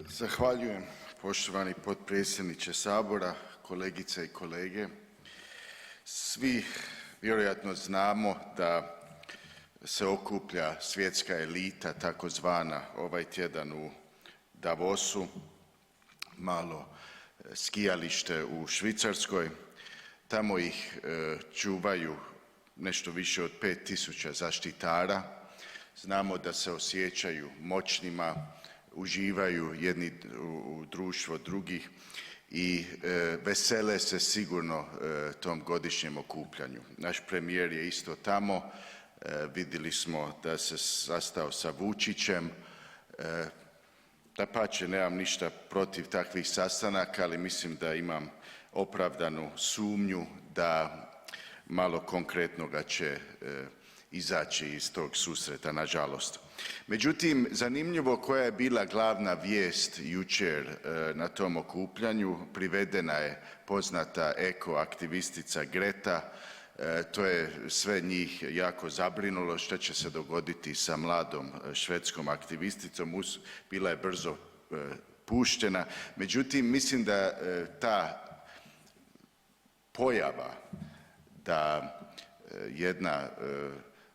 Zahvaljujem poštovani potpredsjedniče Sabora, kolegice i kolege. Svi vjerojatno znamo da se okuplja svjetska elita takozvana ovaj tjedan u Davosu, malo skijalište u Švicarskoj. Tamo ih čuvaju nešto više od 5.000 zaštitara. Znamo da se osjećaju moćnima, uživaju jedni u društvo drugih i vesele se sigurno tom godišnjem okupljanju. Naš premijer je isto tamo, vidjeli smo da se sastao sa Vučićem. Dapače, nemam ništa protiv takvih sastanaka, ali mislim da imam opravdanu sumnju da malo konkretnoga će izaći iz tog susreta, nažalost. Međutim, zanimljivo koja je bila glavna vijest jučer na tom okupljanju. Privedena je poznata ekoaktivistica Greta. To je sve njih jako zabrinulo što će se dogoditi sa mladom švedskom aktivisticom. Bila je brzo puštena. Međutim, mislim da ta pojava da jedna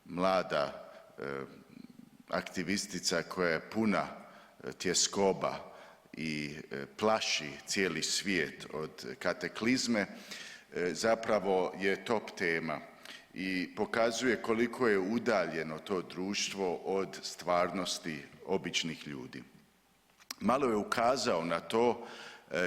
mlada aktivistica koja je puna tjeskoba i plaši cijeli svijet od kataklizme zapravo je top tema i pokazuje koliko je udaljeno to društvo od stvarnosti običnih ljudi. Malo je ukazao na to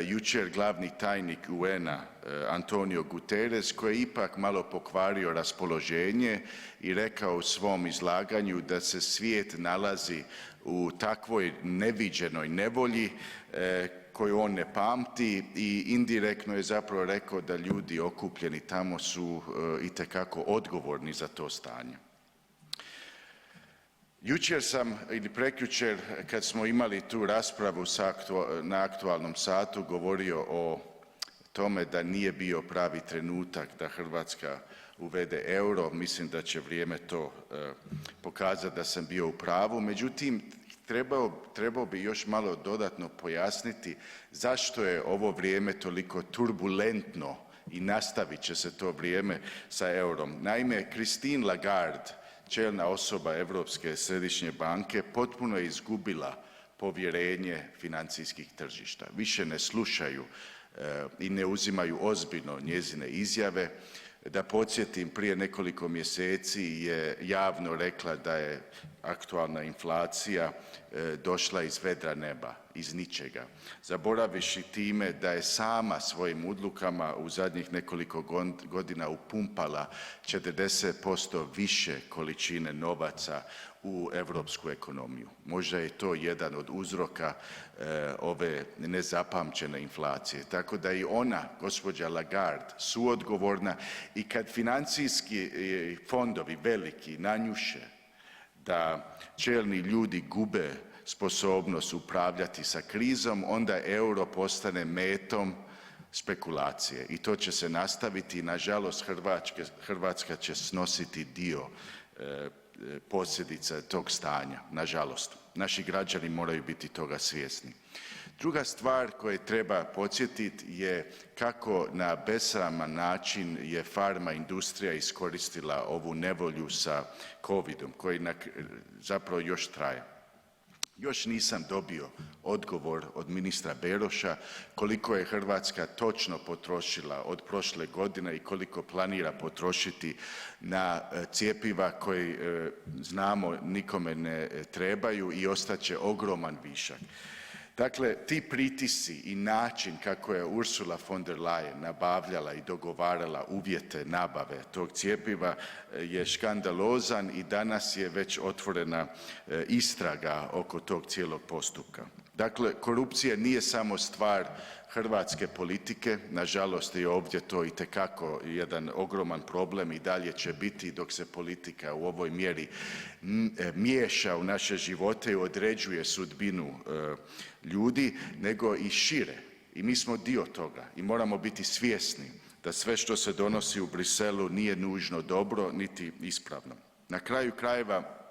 jučer glavni tajnik UN-a Antonio Guterres koji je ipak malo pokvario raspoloženje i rekao u svom izlaganju da se svijet nalazi u takvoj neviđenoj nevolji koju on ne pamti i indirektno je zapravo rekao da ljudi okupljeni tamo su itekako odgovorni za to stanje. Jučer sam ili prekjučer kad smo imali tu raspravu na aktualnom satu govorio o tome da nije bio pravi trenutak da Hrvatska uvede euro. Mislim da će vrijeme to pokazati da sam bio u pravu. Međutim, trebao bi još malo dodatno pojasniti zašto je ovo vrijeme toliko turbulentno i nastavit će se to vrijeme sa eurom. Naime, Christine Lagarde, čelna osoba Europske središnje banke, potpuno je izgubila povjerenje financijskih tržišta. Više ne slušaju i ne uzimaju ozbiljno njezine izjave. Da podsjetim, prije nekoliko mjeseci je javno rekla da je aktualna inflacija došla iz vedra neba, iz ničega, zaboravivši time da je sama svojim odlukama u zadnjih nekoliko godina upumpala 40% više količine novaca u europsku ekonomiju. Možda je to jedan od uzroka ove nezapamćene inflacije. Tako da i ona, gospođa Lagarde, suodgovorna i kad financijski fondovi veliki nanjuše da čelni ljudi gube sposobnost upravljati sa krizom, onda euro postane metom spekulacije i to će se nastaviti i nažalost Hrvatska će snositi dio posljedica tog stanja, nažalost. Naši građani moraju biti toga svjesni. Druga stvar koju treba podsjetiti je kako na besraman način je farma industrija iskoristila ovu nevolju sa covidom koji zapravo još traje. Još nisam dobio odgovor od ministra Beroša koliko je Hrvatska točno potrošila od prošle godine i koliko planira potrošiti na cjepiva koji znamo nikome ne trebaju i ostat će ogroman višak. Dakle, ti pritisci i način kako je Ursula von der Leyen nabavljala i dogovarala uvjete nabave tog cjepiva je škandalozan i danas je već otvorena istraga oko tog cijelog postupka. Dakle, korupcija nije samo stvar hrvatske politike, nažalost je ovdje to itekako jedan ogroman problem i dalje će biti dok se politika u ovoj mjeri miješa u naše živote i određuje sudbinu ljudi, nego i šire. I mi smo dio toga i moramo biti svjesni da sve što se donosi u Bruxellesu nije nužno dobro niti ispravno. Na kraju krajeva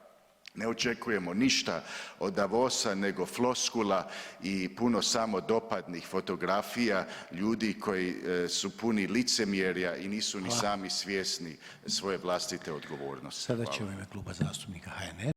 Ne očekujemo ništa od Davosa nego floskula i puno samodopadnih fotografija ljudi koji su puni licemjerja i nisu ni sami svjesni svoje vlastite odgovornosti. Sada će u ime Kluba zastupnika HNS